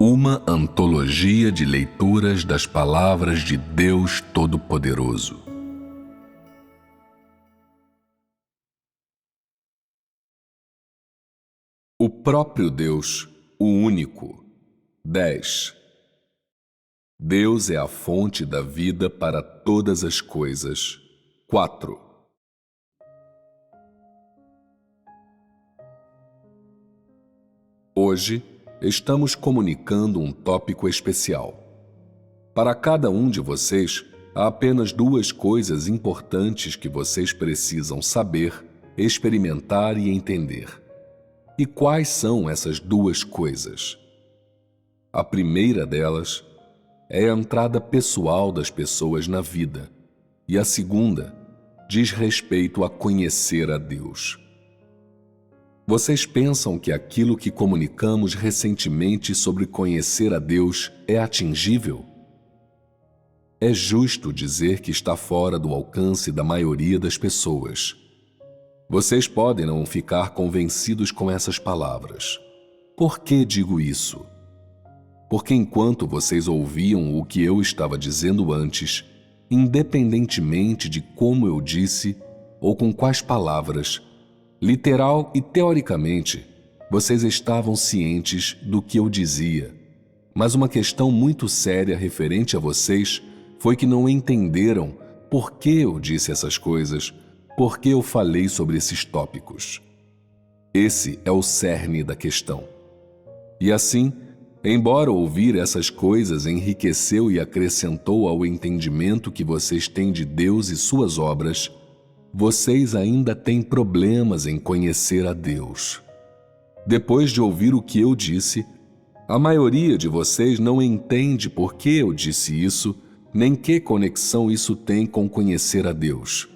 Uma antologia de leituras das palavras de Deus Todo-Poderoso. O próprio Deus, o único. 10. Deus é a fonte da vida para todas as coisas. 4. Hoje, estamos comunicando um tópico especial. Para cada um de vocês, há apenas duas coisas importantes que vocês precisam saber, experimentar e entender. E quais são essas duas coisas? A primeira delas é a entrada pessoal das pessoas na vida, e a segunda diz respeito a conhecer a Deus. Vocês pensam que aquilo que comunicamos recentemente sobre conhecer a Deus é atingível? É justo dizer que está fora do alcance da maioria das pessoas. Vocês podem não ficar convencidos com essas palavras. Por que digo isso? Porque enquanto vocês ouviam o que eu estava dizendo antes, independentemente de como eu disse ou com quais palavras, literal e teoricamente, vocês estavam cientes do que eu dizia. Mas uma questão muito séria referente a vocês foi que não entenderam por que eu disse essas coisas, por que eu falei sobre esses tópicos. Esse é o cerne da questão. E assim, embora ouvir essas coisas enriqueceu e acrescentou ao entendimento que vocês têm de Deus e suas obras, vocês ainda têm problemas em conhecer a Deus. Depois de ouvir o que eu disse, a maioria de vocês não entende por que eu disse isso, nem que conexão isso tem com conhecer a Deus.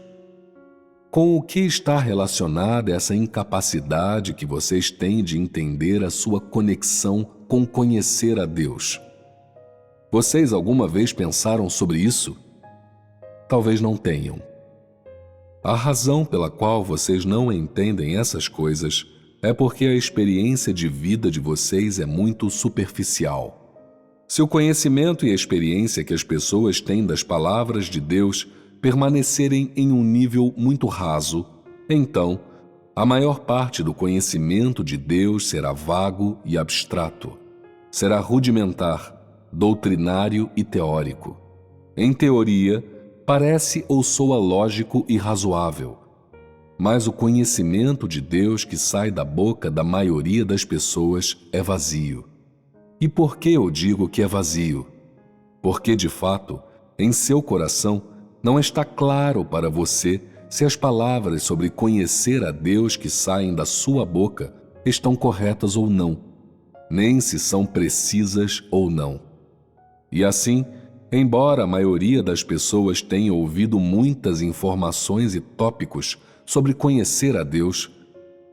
Com o que está relacionada essa incapacidade que vocês têm de entender a sua conexão com conhecer a Deus? Vocês alguma vez pensaram sobre isso? Talvez não tenham. A razão pela qual vocês não entendem essas coisas é porque a experiência de vida de vocês é muito superficial. Se o conhecimento e a experiência que as pessoas têm das palavras de Deus permanecerem em um nível muito raso, então, a maior parte do conhecimento de Deus será vago e abstrato. Será rudimentar, doutrinário e teórico. Em teoria, parece ou soa lógico e razoável, mas o conhecimento de Deus que sai da boca da maioria das pessoas é vazio. E por que eu digo que é vazio? Porque, de fato, em seu coração não está claro para você se as palavras sobre conhecer a Deus que saem da sua boca estão corretas ou não, nem se são precisas ou não. E assim, embora a maioria das pessoas tenha ouvido muitas informações e tópicos sobre conhecer a Deus,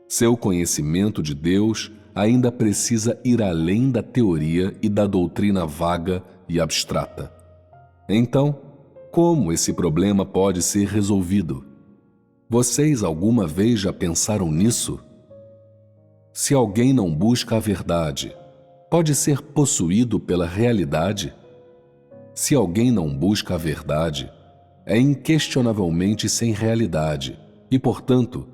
seu conhecimento de Deus ainda precisa ir além da teoria e da doutrina vaga e abstrata. Então, como esse problema pode ser resolvido? Vocês alguma vez já pensaram nisso? Se alguém não busca a verdade, pode ser possuído pela realidade? Se alguém não busca a verdade, é inquestionavelmente sem realidade e, portanto,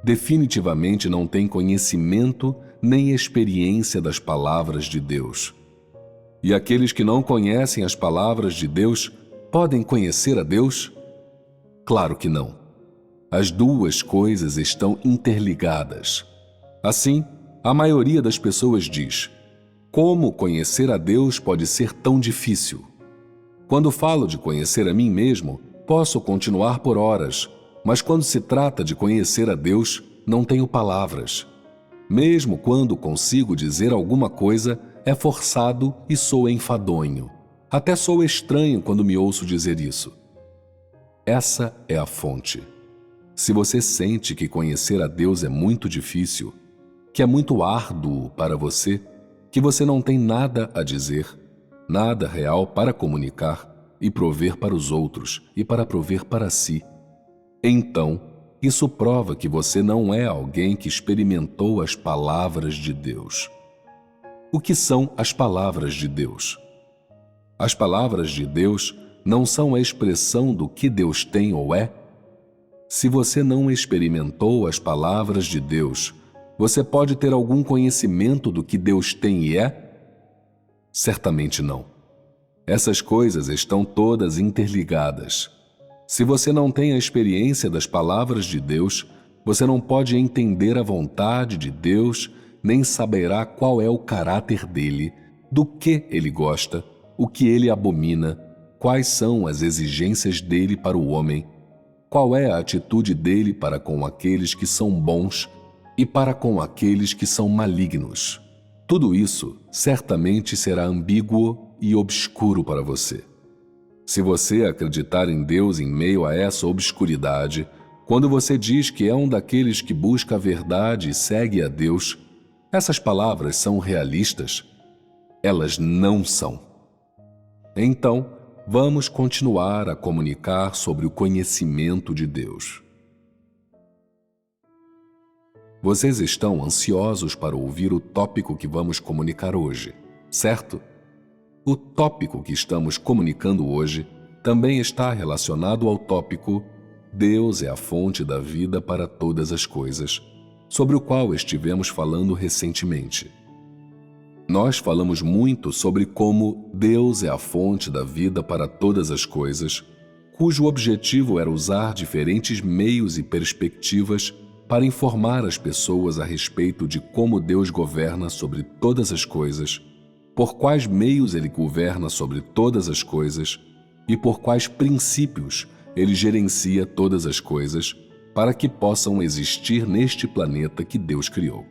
definitivamente não tem conhecimento nem experiência das palavras de Deus. E aqueles que não conhecem as palavras de Deus podem conhecer a Deus? Claro que não. As duas coisas estão interligadas. Assim, a maioria das pessoas diz: como conhecer a Deus pode ser tão difícil? Quando falo de conhecer a mim mesmo, posso continuar por horas, mas quando se trata de conhecer a Deus, não tenho palavras. Mesmo quando consigo dizer alguma coisa, é forçado e sou enfadonho. Até sou estranho quando me ouço dizer isso. Essa é a fonte. Se você sente que conhecer a Deus é muito difícil, que é muito árduo para você, que você não tem nada a dizer, nada real para comunicar e prover para os outros e para prover para si, então, isso prova que você não é alguém que experimentou as palavras de Deus. O que são as palavras de Deus? As palavras de Deus não são a expressão do que Deus tem ou é? Se você não experimentou as palavras de Deus, você pode ter algum conhecimento do que Deus tem e é? Certamente não. Essas coisas estão todas interligadas. Se você não tem a experiência das palavras de Deus, você não pode entender a vontade de Deus, nem saberá qual é o caráter dele, do que ele gosta, o que ele abomina, quais são as exigências dele para o homem, qual é a atitude dele para com aqueles que são bons e para com aqueles que são malignos. Tudo isso certamente será ambíguo e obscuro para você. Se você acreditar em Deus em meio a essa obscuridade, quando você diz que é um daqueles que busca a verdade e segue a Deus, essas palavras são realistas? Elas não são. Então, vamos continuar a comunicar sobre o conhecimento de Deus. Vocês estão ansiosos para ouvir o tópico que vamos comunicar hoje, certo? O tópico que estamos comunicando hoje também está relacionado ao tópico Deus é a fonte da vida para todas as coisas, sobre o qual estivemos falando recentemente. Nós falamos muito sobre como Deus é a fonte da vida para todas as coisas, cujo objetivo era usar diferentes meios e perspectivas para informar as pessoas a respeito de como Deus governa sobre todas as coisas, por quais meios Ele governa sobre todas as coisas e por quais princípios Ele gerencia todas as coisas para que possam existir neste planeta que Deus criou.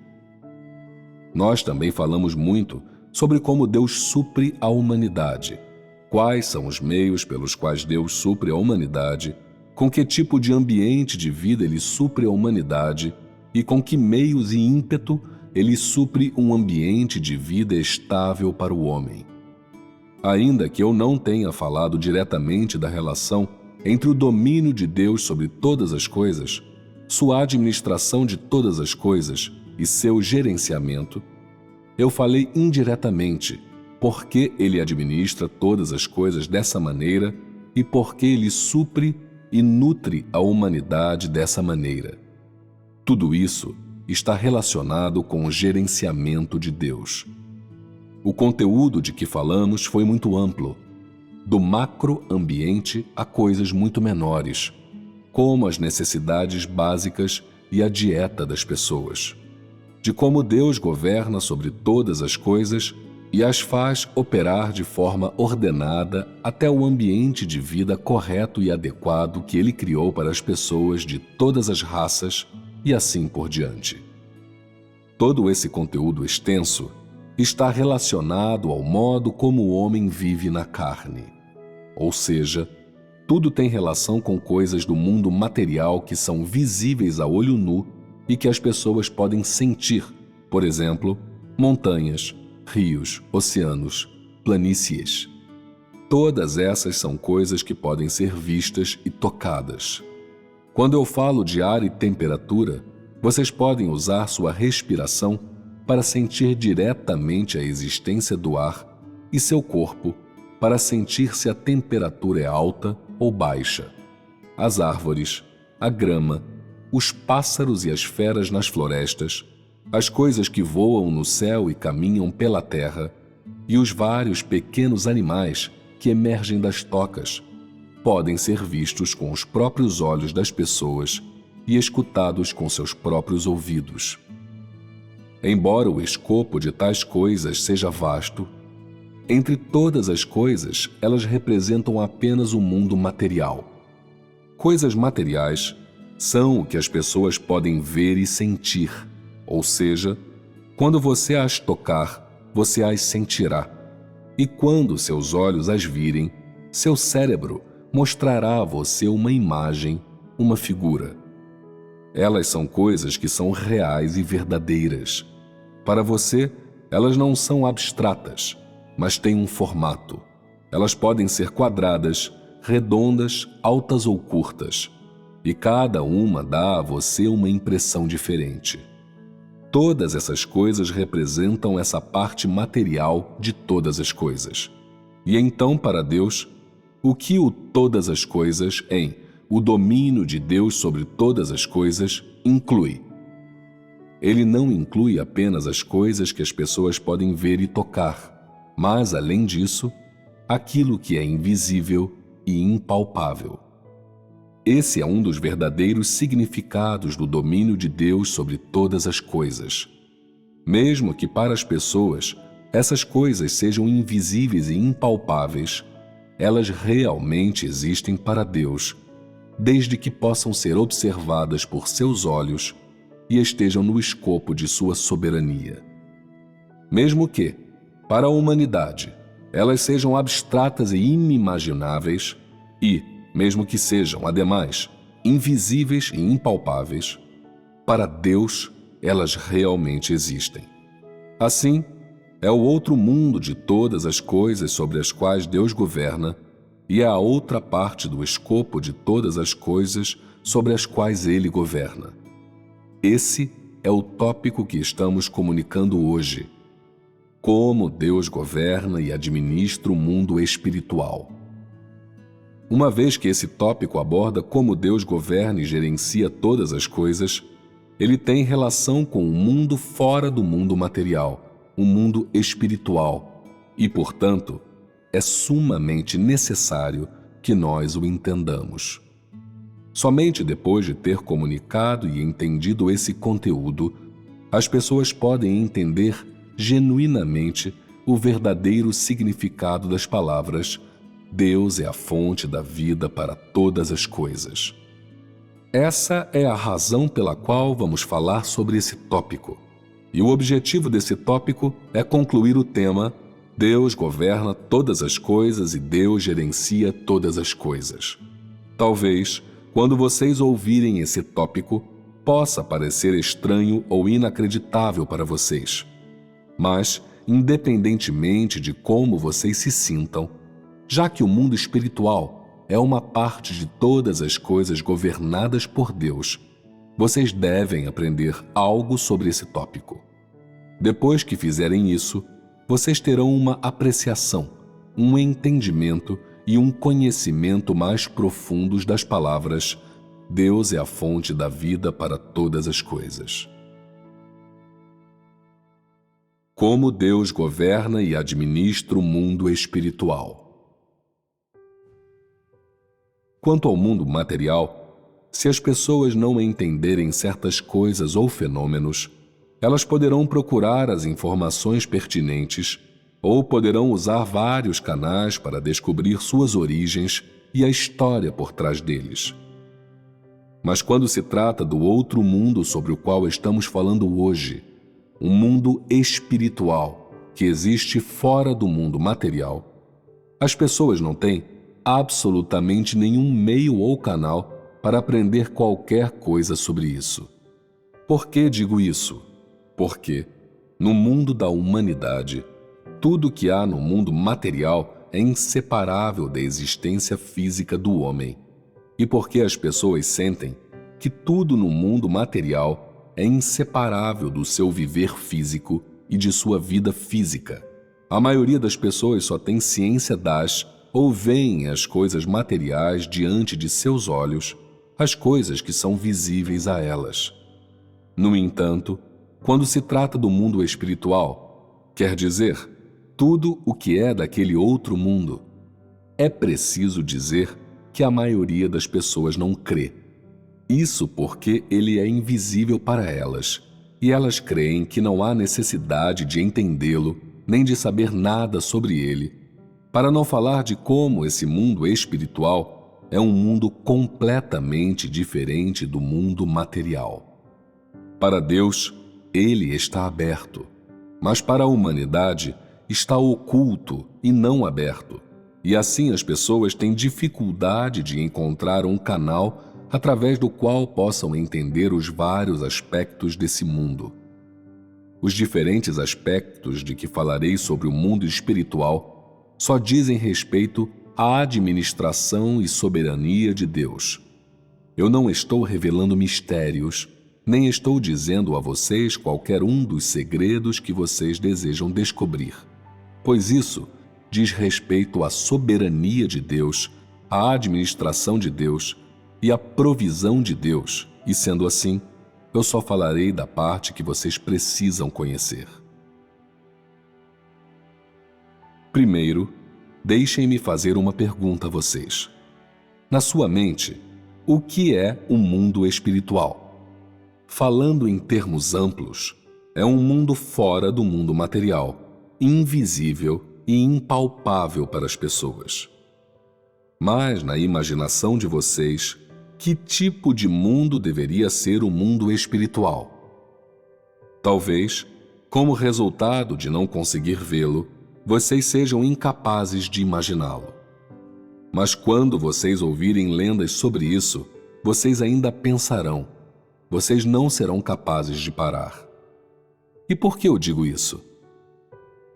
Nós também falamos muito sobre como Deus supre a humanidade, quais são os meios pelos quais Deus supre a humanidade, com que tipo de ambiente de vida Ele supre a humanidade e com que meios e ímpeto Ele supre um ambiente de vida estável para o homem. Ainda que eu não tenha falado diretamente da relação entre o domínio de Deus sobre todas as coisas, sua administração de todas as coisas e seu gerenciamento, eu falei indiretamente porque Ele administra todas as coisas dessa maneira e porque Ele supre e nutre a humanidade dessa maneira. Tudo isso está relacionado com o gerenciamento de Deus. O conteúdo de que falamos foi muito amplo, do macroambiente a coisas muito menores, como as necessidades básicas e a dieta das pessoas, de como Deus governa sobre todas as coisas e as faz operar de forma ordenada até o ambiente de vida correto e adequado que Ele criou para as pessoas de todas as raças e assim por diante. Todo esse conteúdo extenso está relacionado ao modo como o homem vive na carne. Ou seja, tudo tem relação com coisas do mundo material que são visíveis a olho nu e que as pessoas podem sentir, por exemplo, montanhas, rios, oceanos, planícies. Todas essas são coisas que podem ser vistas e tocadas. Quando eu falo de ar e temperatura, vocês podem usar sua respiração para sentir diretamente a existência do ar e seu corpo para sentir se a temperatura é alta ou baixa. As árvores, a grama, os pássaros e as feras nas florestas, as coisas que voam no céu e caminham pela terra, e os vários pequenos animais que emergem das tocas, podem ser vistos com os próprios olhos das pessoas e escutados com seus próprios ouvidos. Embora o escopo de tais coisas seja vasto, entre todas as coisas, elas representam apenas o mundo material. Coisas materiais são o que as pessoas podem ver e sentir, ou seja, quando você as tocar, você as sentirá. E quando seus olhos as virem, seu cérebro mostrará a você uma imagem, uma figura. Elas são coisas que são reais e verdadeiras. Para você, elas não são abstratas, mas têm um formato. Elas podem ser quadradas, redondas, altas ou curtas, e cada uma dá a você uma impressão diferente. todas essas coisas representam essa parte material de todas as coisas. E então, para Deus, o que o todas as coisas em o domínio de Deus sobre todas as coisas inclui? Ele não inclui apenas as coisas que as pessoas podem ver e tocar, mas, além disso, aquilo que é invisível e impalpável. Esse é um dos verdadeiros significados do domínio de Deus sobre todas as coisas. Mesmo que para as pessoas essas coisas sejam invisíveis e impalpáveis, elas realmente existem para Deus, desde que possam ser observadas por seus olhos e estejam no escopo de sua soberania. Mesmo que, para a humanidade, elas sejam abstratas e inimagináveis e, mesmo que sejam, ademais, invisíveis e impalpáveis, para Deus elas realmente existem. Assim, é o outro mundo de todas as coisas sobre as quais Deus governa e é a outra parte do escopo de todas as coisas sobre as quais Ele governa. Esse é o tópico que estamos comunicando hoje. Como Deus governa e administra o mundo espiritual. Uma vez que esse tópico aborda como Deus governa e gerencia todas as coisas, ele tem relação com o mundo fora do mundo material, o mundo espiritual, e, portanto, é sumamente necessário que nós o entendamos. Somente depois de ter comunicado e entendido esse conteúdo, as pessoas podem entender genuinamente o verdadeiro significado das palavras Deus é a fonte da vida para todas as coisas. Essa é a razão pela qual vamos falar sobre esse tópico. E o objetivo desse tópico é concluir o tema Deus governa todas as coisas e Deus gerencia todas as coisas. Talvez, quando vocês ouvirem esse tópico, possa parecer estranho ou inacreditável para vocês. Mas, independentemente de como vocês se sintam, já que o mundo espiritual é uma parte de todas as coisas governadas por Deus, vocês devem aprender algo sobre esse tópico. Depois que fizerem isso, vocês terão uma apreciação, um entendimento e um conhecimento mais profundos das palavras Deus é a fonte da vida para todas as coisas. Como Deus governa e administra o mundo espiritual. Quanto ao mundo material, se as pessoas não entenderem certas coisas ou fenômenos, elas poderão procurar as informações pertinentes ou poderão usar vários canais para descobrir suas origens e a história por trás deles. Mas quando se trata do outro mundo sobre o qual estamos falando hoje, um mundo espiritual que existe fora do mundo material, as pessoas não têm absolutamente nenhum meio ou canal para aprender qualquer coisa sobre isso. Por que digo isso? Porque, no mundo da humanidade, tudo que há no mundo material é inseparável da existência física do homem. E porque as pessoas sentem que tudo no mundo material é inseparável do seu viver físico e de sua vida física. A maioria das pessoas só tem ciência das ou veem as coisas materiais diante de seus olhos, as coisas que são visíveis a elas. No entanto, quando se trata do mundo espiritual, quer dizer, tudo o que é daquele outro mundo, é preciso dizer que a maioria das pessoas não crê. Isso porque ele é invisível para elas, e elas creem que não há necessidade de entendê-lo, nem de saber nada sobre ele, para não falar de como esse mundo espiritual é um mundo completamente diferente do mundo material. Para Deus, ele está aberto, mas para a humanidade está oculto e não aberto, e assim as pessoas têm dificuldade de encontrar um canal através do qual possam entender os vários aspectos desse mundo. Os diferentes aspectos de que falarei sobre o mundo espiritual só dizem respeito à administração e soberania de Deus. Eu não estou revelando mistérios, nem estou dizendo a vocês qualquer um dos segredos que vocês desejam descobrir, pois isso diz respeito à soberania de Deus, à administração de Deus e à provisão de Deus, e sendo assim, eu só falarei da parte que vocês precisam conhecer. Primeiro, deixem-me fazer uma pergunta a vocês. Na sua mente, o que é o mundo espiritual? Falando em termos amplos, é um mundo fora do mundo material, invisível e impalpável para as pessoas. Mas, na imaginação de vocês, que tipo de mundo deveria ser o mundo espiritual? Talvez, como resultado de não conseguir vê-lo, vocês sejam incapazes de imaginá-lo. Mas quando vocês ouvirem lendas sobre isso, vocês ainda pensarão. Vocês não serão capazes de parar. E por que eu digo isso?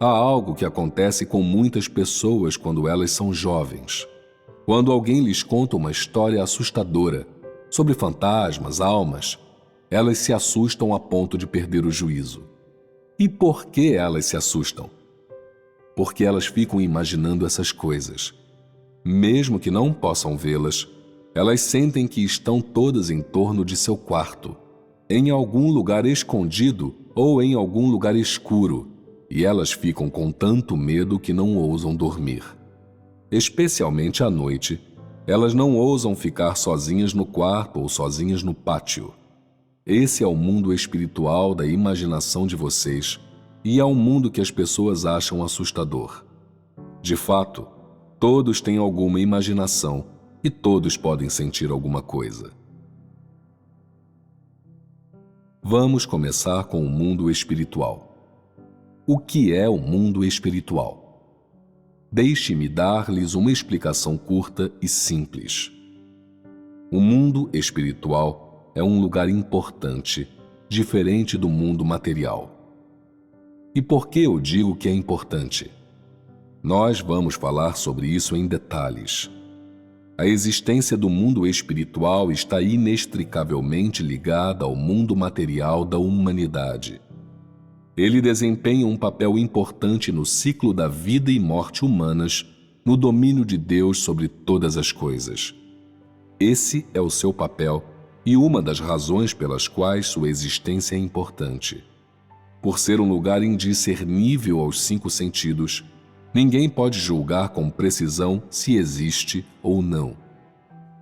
Há algo que acontece com muitas pessoas quando elas são jovens. Quando alguém lhes conta uma história assustadora sobre fantasmas, almas, elas se assustam a ponto de perder o juízo. E por que elas se assustam? Porque elas ficam imaginando essas coisas. Mesmo que não possam vê-las, elas sentem que estão todas em torno de seu quarto, em algum lugar escondido ou em algum lugar escuro, e elas ficam com tanto medo que não ousam dormir. Especialmente à noite, elas não ousam ficar sozinhas no quarto ou sozinhas no pátio. Esse é o mundo espiritual da imaginação de vocês, e é um mundo que as pessoas acham assustador. De fato, todos têm alguma imaginação e todos podem sentir alguma coisa. Vamos começar com o mundo espiritual. O que é o mundo espiritual? Deixe-me dar-lhes uma explicação curta e simples. O mundo espiritual é um lugar importante, diferente do mundo material. E por que eu digo que é importante? Nós vamos falar sobre isso em detalhes. A existência do mundo espiritual está inextricavelmente ligada ao mundo material da humanidade. Ele desempenha um papel importante no ciclo da vida e morte humanas, no domínio de Deus sobre todas as coisas. Esse é o seu papel e uma das razões pelas quais sua existência é importante. Por ser um lugar indiscernível aos 5 sentidos, ninguém pode julgar com precisão se existe ou não.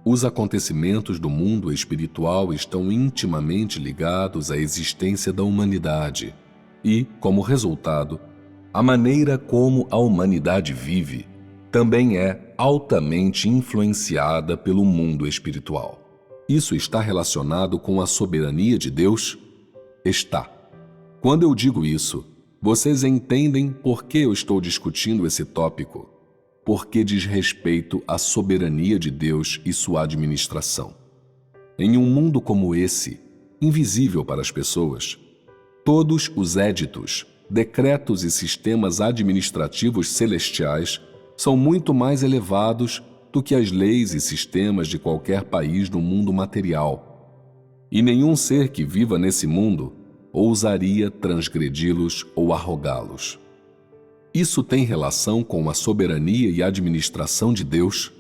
Os acontecimentos do mundo espiritual estão intimamente ligados à existência da humanidade e, como resultado, a maneira como a humanidade vive também é altamente influenciada pelo mundo espiritual. Isso está relacionado com a soberania de Deus? Está. Quando eu digo isso, vocês entendem por que eu estou discutindo esse tópico? Porque diz respeito à soberania de Deus e sua administração. Em um mundo como esse, invisível para as pessoas, todos os éditos, decretos e sistemas administrativos celestiais são muito mais elevados do que as leis e sistemas de qualquer país no mundo material. E nenhum ser que viva nesse mundo ousaria transgredi-los ou arrogá-los. Isso tem relação com a soberania e administração de Deus?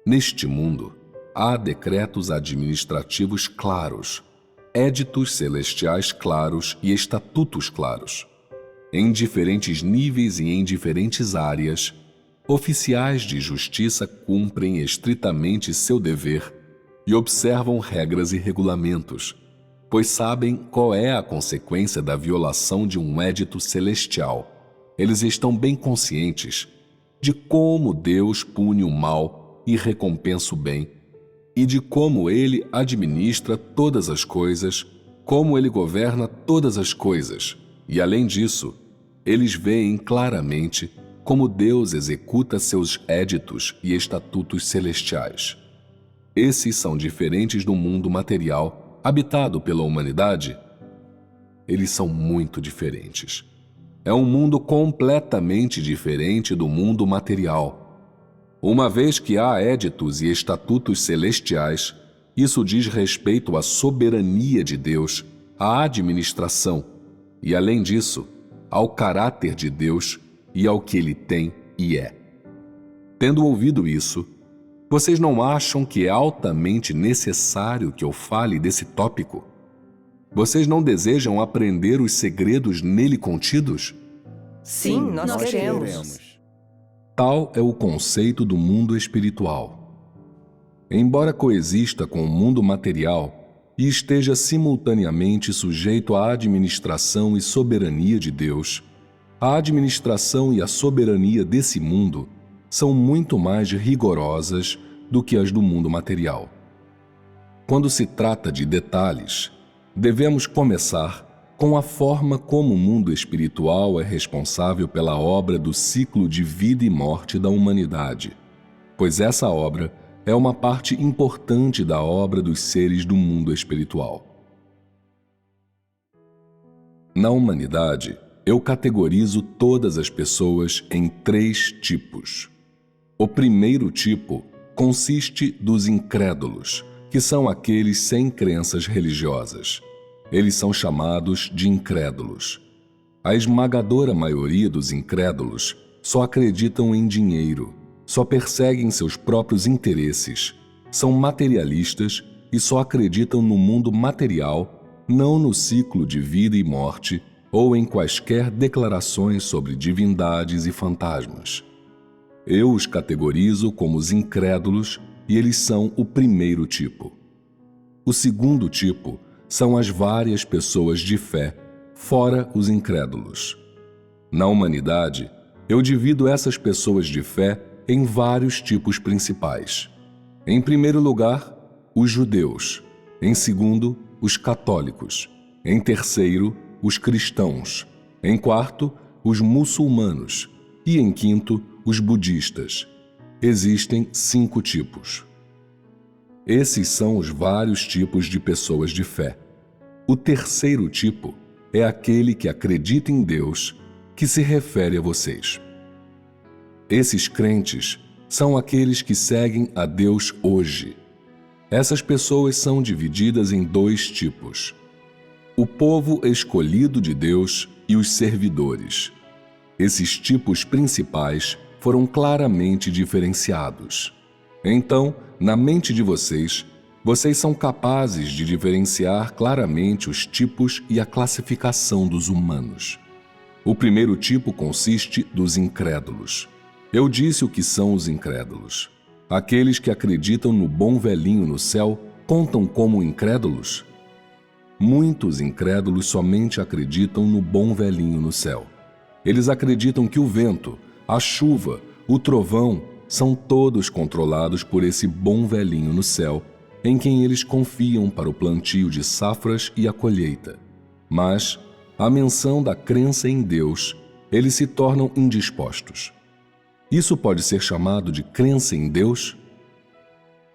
Neste mundo, há decretos administrativos claros, éditos celestiais claros e estatutos claros. Em diferentes níveis e em diferentes áreas, oficiais de justiça cumprem estritamente seu dever e observam regras e regulamentos, pois sabem qual é a consequência da violação de um édito celestial. Eles estão bem conscientes de como Deus pune o mal e recompensa o bem, e de como Ele administra todas as coisas, como Ele governa todas as coisas. E, além disso, eles veem claramente como Deus executa seus éditos e estatutos celestiais. Esses são diferentes do mundo material habitado pela humanidade. Eles são muito diferentes. É um mundo completamente diferente do mundo material. Uma vez que há éditos e estatutos celestiais, Isso diz respeito à soberania de Deus, à administração e, além disso, ao caráter de Deus e ao que Ele tem e é. Tendo ouvido isso, vocês não acham que é altamente necessário que eu fale desse tópico? Vocês não desejam aprender os segredos nele contidos? Sim, nós queremos. Tal é o conceito do mundo espiritual. Embora coexista com o mundo material e esteja simultaneamente sujeito à administração e soberania de Deus, a administração e a soberania desse mundo são muito mais rigorosas do que as do mundo material. Quando se trata de detalhes, devemos começar com a forma como o mundo espiritual é responsável pela obra do ciclo de vida e morte da humanidade, pois essa obra é uma parte importante da obra dos seres do mundo espiritual. Na humanidade, eu categorizo todas as pessoas em 3 tipos. O primeiro tipo consiste dos incrédulos, que são aqueles sem crenças religiosas. Eles são chamados de incrédulos. A esmagadora maioria dos incrédulos só acreditam em dinheiro, só perseguem seus próprios interesses, são materialistas e só acreditam no mundo material, não no ciclo de vida e morte ou em quaisquer declarações sobre divindades e fantasmas. Eu os categorizo como os incrédulos e eles são o primeiro tipo. O segundo tipo são as várias pessoas de fé, fora os incrédulos. Na humanidade, eu divido essas pessoas de fé em vários tipos principais. Em primeiro lugar, os judeus. Em segundo, os católicos. Em terceiro, os cristãos. Em quarto, os muçulmanos. E em quinto, os budistas. Existem 5 tipos. Esses são os vários tipos de pessoas de fé. O terceiro tipo é aquele que acredita em Deus, que se refere a vocês. Esses crentes são aqueles que seguem a Deus hoje. Essas pessoas são divididas em 2 tipos: o povo escolhido de Deus e os servidores. Esses tipos principais foram claramente diferenciados. Então, na mente de vocês são capazes de diferenciar claramente os tipos e a classificação dos humanos. O primeiro tipo consiste dos incrédulos. Eu disse o que são os incrédulos. Aqueles que acreditam no bom velhinho no céu contam como incrédulos? Muitos incrédulos somente acreditam no bom velhinho no céu. Eles acreditam que o vento, a chuva, o trovão são todos controlados por esse bom velhinho no céu, em quem eles confiam para o plantio de safras e a colheita. Mas, à menção da crença em Deus, eles se tornam indispostos. Isso pode ser chamado de crença em Deus?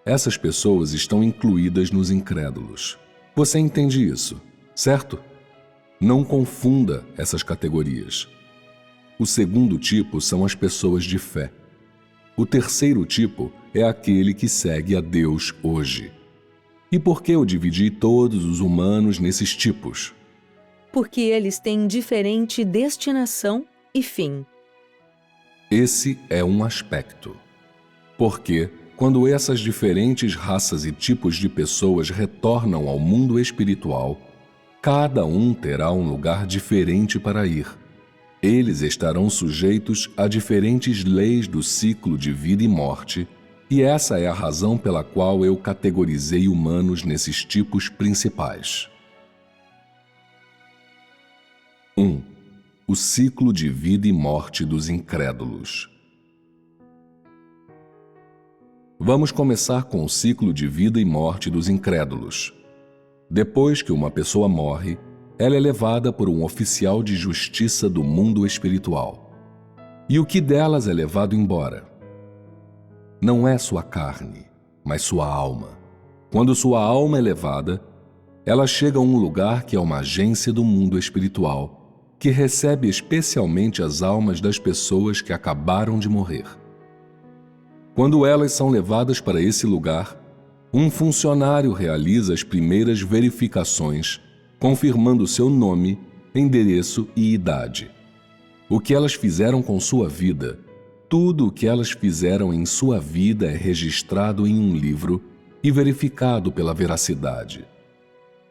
Essas pessoas estão incluídas nos incrédulos. Você entende isso, certo? Não confunda essas categorias. O segundo tipo são as pessoas de fé. O terceiro tipo é aquele que segue a Deus hoje. E por que eu dividi todos os humanos nesses tipos? Porque eles têm diferente destinação e fim. Esse é um aspecto. Porque, quando essas diferentes raças e tipos de pessoas retornam ao mundo espiritual, cada um terá um lugar diferente para ir. Eles estarão sujeitos a diferentes leis do ciclo de vida e morte, e essa é a razão pela qual eu categorizei humanos nesses tipos principais. 1. O ciclo de vida e morte dos incrédulos. Vamos começar com o ciclo de vida e morte dos incrédulos. Depois que uma pessoa morre, ela é levada por um oficial de justiça do mundo espiritual. E o que delas é levado embora? Não é sua carne, mas sua alma. Quando sua alma é levada, ela chega a um lugar que é uma agência do mundo espiritual, que recebe especialmente as almas das pessoas que acabaram de morrer. Quando elas são levadas para esse lugar, Um funcionário realiza as primeiras verificações, confirmando seu nome, endereço e idade. O que elas fizeram com sua vida, tudo o que elas fizeram em sua vida é registrado em um livro e verificado pela veracidade.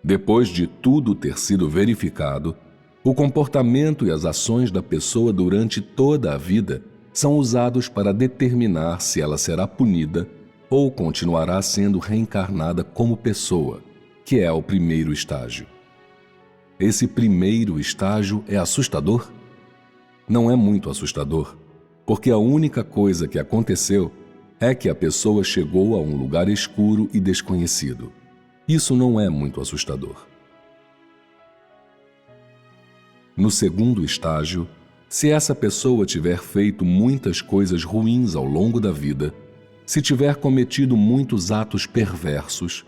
Depois de tudo ter sido verificado, o comportamento e as ações da pessoa durante toda a vida são usados para determinar se ela será punida ou continuará sendo reencarnada como pessoa, que é o primeiro estágio. Esse primeiro estágio é assustador? Não é muito assustador, porque a única coisa que aconteceu é que a pessoa chegou a um lugar escuro e desconhecido. Isso não é muito assustador. No segundo estágio, se essa pessoa tiver feito muitas coisas ruins ao longo da vida, se tiver cometido muitos atos perversos,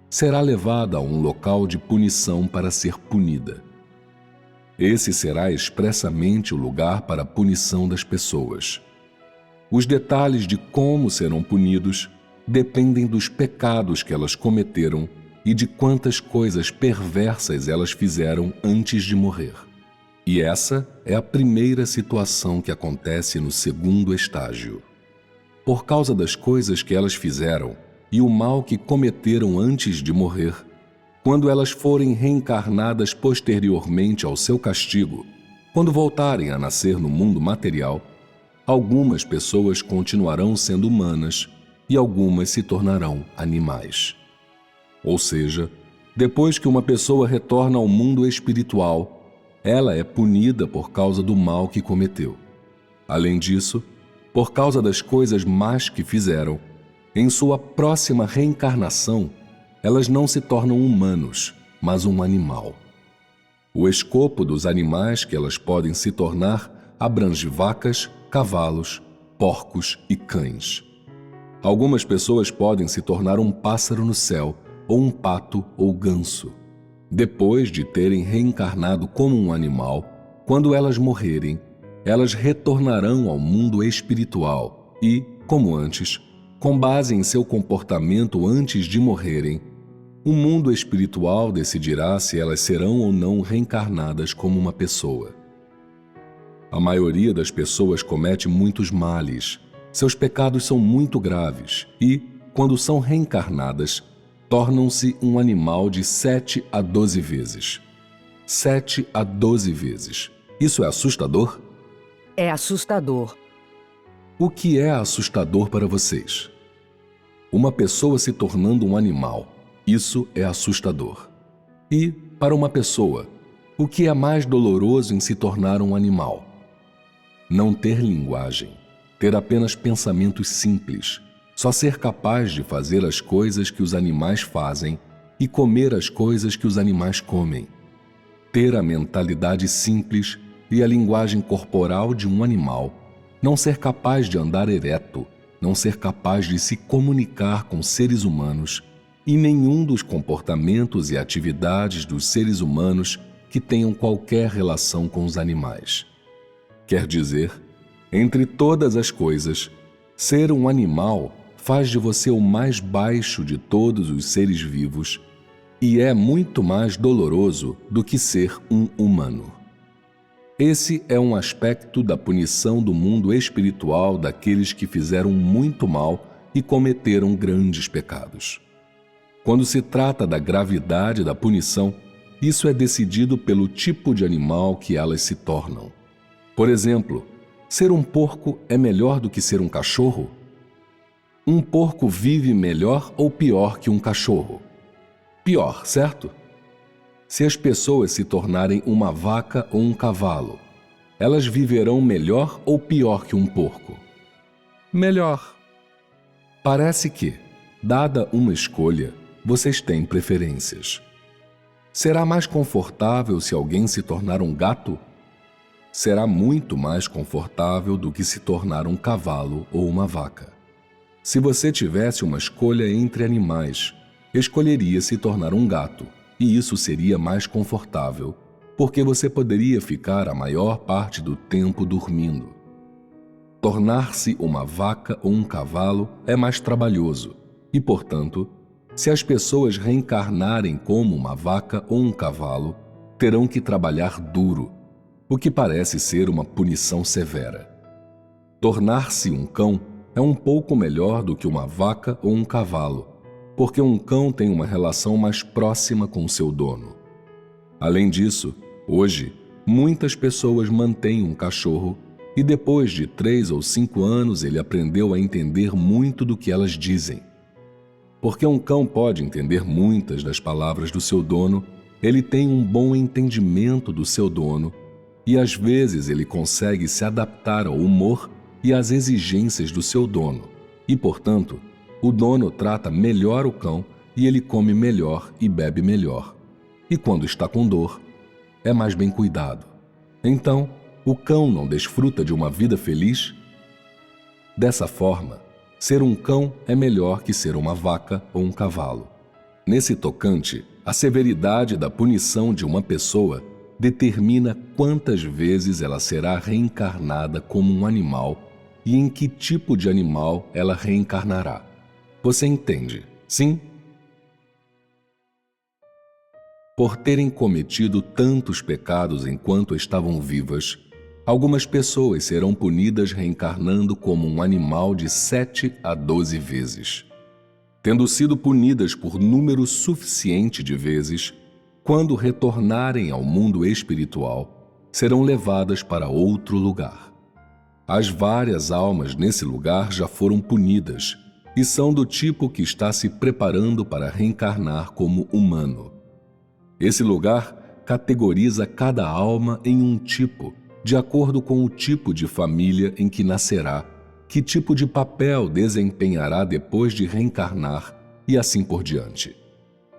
será levada a um local de punição para ser punida. Esse será expressamente o lugar para a punição das pessoas. Os detalhes de como serão punidos dependem dos pecados que elas cometeram e de quantas coisas perversas elas fizeram antes de morrer. E essa é a primeira situação que acontece no segundo estágio. Por causa das coisas que elas fizeram e o mal que cometeram antes de morrer, quando elas forem reencarnadas posteriormente ao seu castigo, quando voltarem a nascer no mundo material, algumas pessoas continuarão sendo humanas e algumas se tornarão animais. Ou seja, depois que uma pessoa retorna ao mundo espiritual, ela é punida por causa do mal que cometeu. Além disso, por causa das coisas más que fizeram, em sua próxima reencarnação, elas não se tornam humanos, mas um animal. O escopo dos animais que elas podem se tornar abrange vacas, cavalos, porcos e cães. Algumas pessoas podem se tornar um pássaro no céu, ou um pato ou ganso. Depois de terem reencarnado como um animal, quando elas morrerem, elas retornarão ao mundo espiritual e, como antes, com base em seu comportamento antes de morrerem, o mundo espiritual decidirá se elas serão ou não reencarnadas como uma pessoa. A maioria das pessoas comete muitos males, seus pecados são muito graves e, quando são reencarnadas, tornam-se um animal de 7 a 12 vezes. 7 a 12 vezes. Isso é assustador? É assustador. O que é assustador para vocês? Uma pessoa se tornando um animal. Isso é assustador. E, para uma pessoa, o que é mais doloroso em se tornar um animal? Não ter linguagem, ter apenas pensamentos simples, só ser capaz de fazer as coisas que os animais fazem e comer as coisas que os animais comem. Ter a mentalidade simples e a linguagem corporal de um animal, não ser capaz de andar ereto, não ser capaz de se comunicar com seres humanos e nenhum dos comportamentos e atividades dos seres humanos que tenham qualquer relação com os animais. Quer dizer, entre todas as coisas, ser um animal faz de você o mais baixo de todos os seres vivos e é muito mais doloroso do que ser um humano. Esse é um aspecto da punição do mundo espiritual daqueles que fizeram muito mal e cometeram grandes pecados. Quando se trata da gravidade da punição, isso é decidido pelo tipo de animal que elas se tornam. Por exemplo, ser um porco é melhor do que ser um cachorro? Um porco vive melhor ou pior que um cachorro? Pior, certo? Se as pessoas se tornarem uma vaca ou um cavalo, elas viverão melhor ou pior que um porco? Melhor. Parece que, dada uma escolha, vocês têm preferências. Será mais confortável se alguém se tornar um gato? Será muito mais confortável do que se tornar um cavalo ou uma vaca. Se você tivesse uma escolha entre animais, escolheria se tornar um gato, e isso seria mais confortável, porque você poderia ficar a maior parte do tempo dormindo. Tornar-se uma vaca ou um cavalo é mais trabalhoso, e, portanto, se as pessoas reencarnarem como uma vaca ou um cavalo, terão que trabalhar duro, o que parece ser uma punição severa. Tornar-se um cão é um pouco melhor do que uma vaca ou um cavalo, porque um cão tem uma relação mais próxima com seu dono. Além disso, hoje, muitas pessoas mantêm um cachorro e depois de 3 ou 5 anos ele aprendeu a entender muito do que elas dizem. Porque um cão pode entender muitas das palavras do seu dono, ele tem um bom entendimento do seu dono e às vezes ele consegue se adaptar ao humor e às exigências do seu dono e, portanto, o dono trata melhor o cão e ele come melhor e bebe melhor. E quando está com dor, é mais bem cuidado. Então, o cão não desfruta de uma vida feliz? Dessa forma, ser um cão é melhor que ser uma vaca ou um cavalo. Nesse tocante, a severidade da punição de uma pessoa determina quantas vezes ela será reencarnada como um animal e em que tipo de animal ela reencarnará. Você entende, sim? Por terem cometido tantos pecados enquanto estavam vivas, algumas pessoas serão punidas reencarnando como um animal de 7 a 12 vezes. Tendo sido punidas por número suficiente de vezes, quando retornarem ao mundo espiritual, serão levadas para outro lugar. As várias almas nesse lugar já foram punidas e são do tipo que está se preparando para reencarnar como humano. Esse lugar categoriza cada alma em um tipo, de acordo com o tipo de família em que nascerá, que tipo de papel desempenhará depois de reencarnar e assim por diante.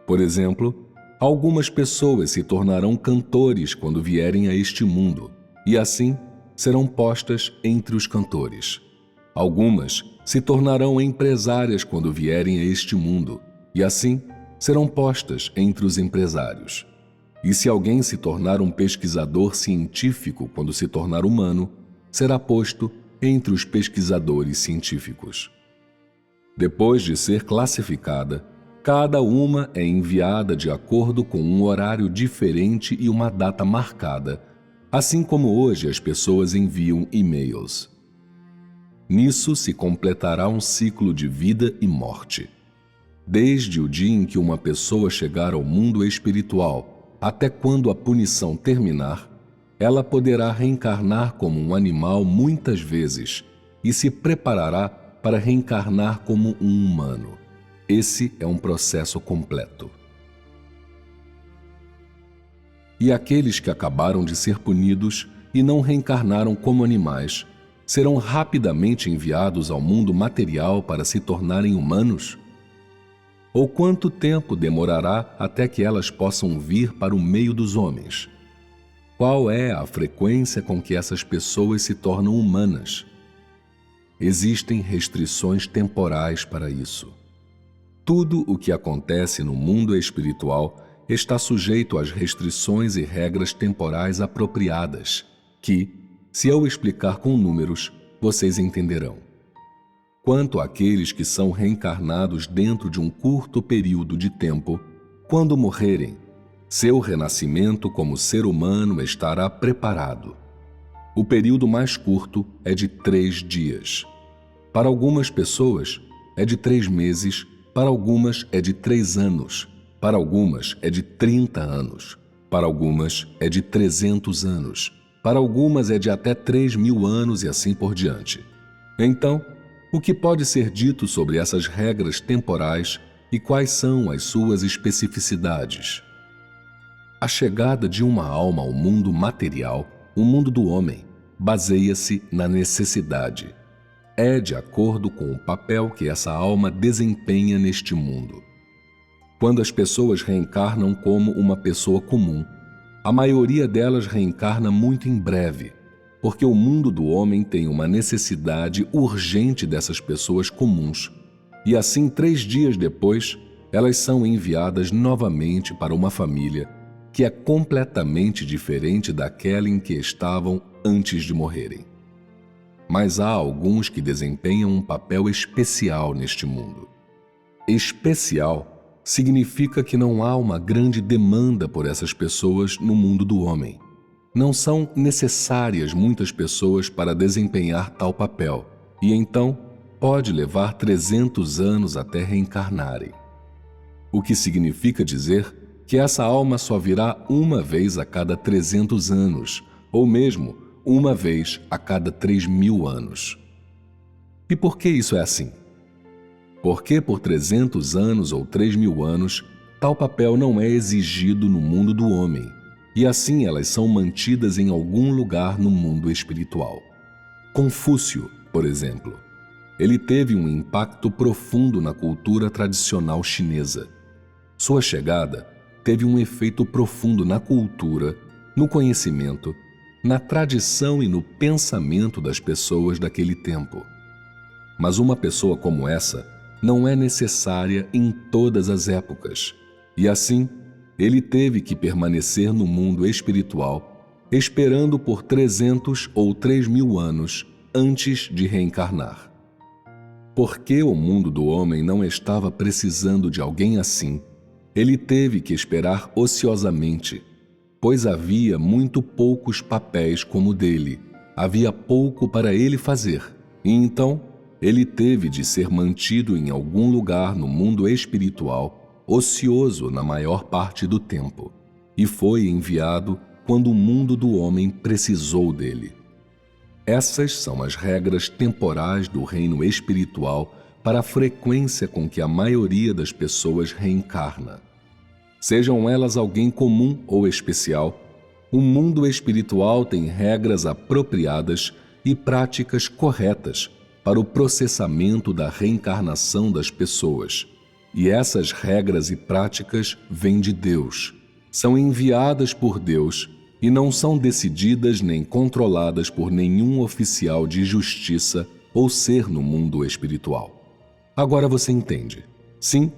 Por exemplo, algumas pessoas se tornarão cantores quando vierem a este mundo, e assim serão postas entre os cantores. Algumas se tornarão empresárias quando vierem a este mundo, e assim serão postas entre os empresários. E se alguém se tornar um pesquisador científico quando se tornar humano, será posto entre os pesquisadores científicos. Depois de ser classificada, cada uma é enviada de acordo com um horário diferente e uma data marcada, assim como hoje as pessoas enviam e-mails. Nisso se completará um ciclo de vida e morte. Desde o dia em que uma pessoa chegar ao mundo espiritual até quando a punição terminar, ela poderá reencarnar como um animal muitas vezes e se preparará para reencarnar como um humano. Esse é um processo completo. E aqueles que acabaram de ser punidos e não reencarnaram como animais, serão rapidamente enviados ao mundo material para se tornarem humanos? Ou quanto tempo demorará até que elas possam vir para o meio dos homens? Qual é a frequência com que essas pessoas se tornam humanas? Existem restrições temporais para isso. Tudo o que acontece no mundo espiritual está sujeito às restrições e regras temporais apropriadas, que, se eu explicar com números, vocês entenderão. Quanto àqueles que são reencarnados dentro de um curto período de tempo, quando morrerem, seu renascimento como ser humano estará preparado. O período mais curto é de 3 dias. Para algumas pessoas, é de 3 meses, para algumas é de 3 anos, para algumas é de 30 anos, para algumas é de 300 anos, para algumas é de até 3.000 anos e assim por diante. Então, o que pode ser dito sobre essas regras temporais e quais são as suas especificidades? A chegada de uma alma ao mundo material, o mundo do homem, baseia-se na necessidade. É de acordo com o papel que essa alma desempenha neste mundo. Quando as pessoas reencarnam como uma pessoa comum, a maioria delas reencarna muito em breve, porque o mundo do homem tem uma necessidade urgente dessas pessoas comuns, e assim 3 dias depois, elas são enviadas novamente para uma família que é completamente diferente daquela em que estavam antes de morrerem. Mas há alguns que desempenham um papel especial neste mundo. Especial significa que não há uma grande demanda por essas pessoas no mundo do homem. Não são necessárias muitas pessoas para desempenhar tal papel, e então pode levar 300 anos até reencarnarem. O que significa dizer que essa alma só virá uma vez a cada 300 anos, ou mesmo uma vez a cada 3.000 anos. E por que isso é assim? Porque por 300 anos ou 3.000 anos, tal papel não é exigido no mundo do homem, e assim elas são mantidas em algum lugar no mundo espiritual. Confúcio, por exemplo, ele teve um impacto profundo na cultura tradicional chinesa. Sua chegada teve um efeito profundo na cultura, no conhecimento, na tradição e no pensamento das pessoas daquele tempo. Mas uma pessoa como essa não é necessária em todas as épocas, e assim ele teve que permanecer no mundo espiritual, esperando por 300 ou 3.000 anos antes de reencarnar. Porque o mundo do homem não estava precisando de alguém assim, ele teve que esperar ociosamente, pois havia muito poucos papéis como o dele, havia pouco para ele fazer, e então ele teve de ser mantido em algum lugar no mundo espiritual, ocioso na maior parte do tempo, e foi enviado quando o mundo do homem precisou dele. Essas são as regras temporais do reino espiritual para a frequência com que a maioria das pessoas reencarna. Sejam elas alguém comum ou especial, o mundo espiritual tem regras apropriadas e práticas corretas para o processamento da reencarnação das pessoas. E essas regras e práticas vêm de Deus, são enviadas por Deus e não são decididas nem controladas por nenhum oficial de justiça ou ser no mundo espiritual. Agora você entende. Sim,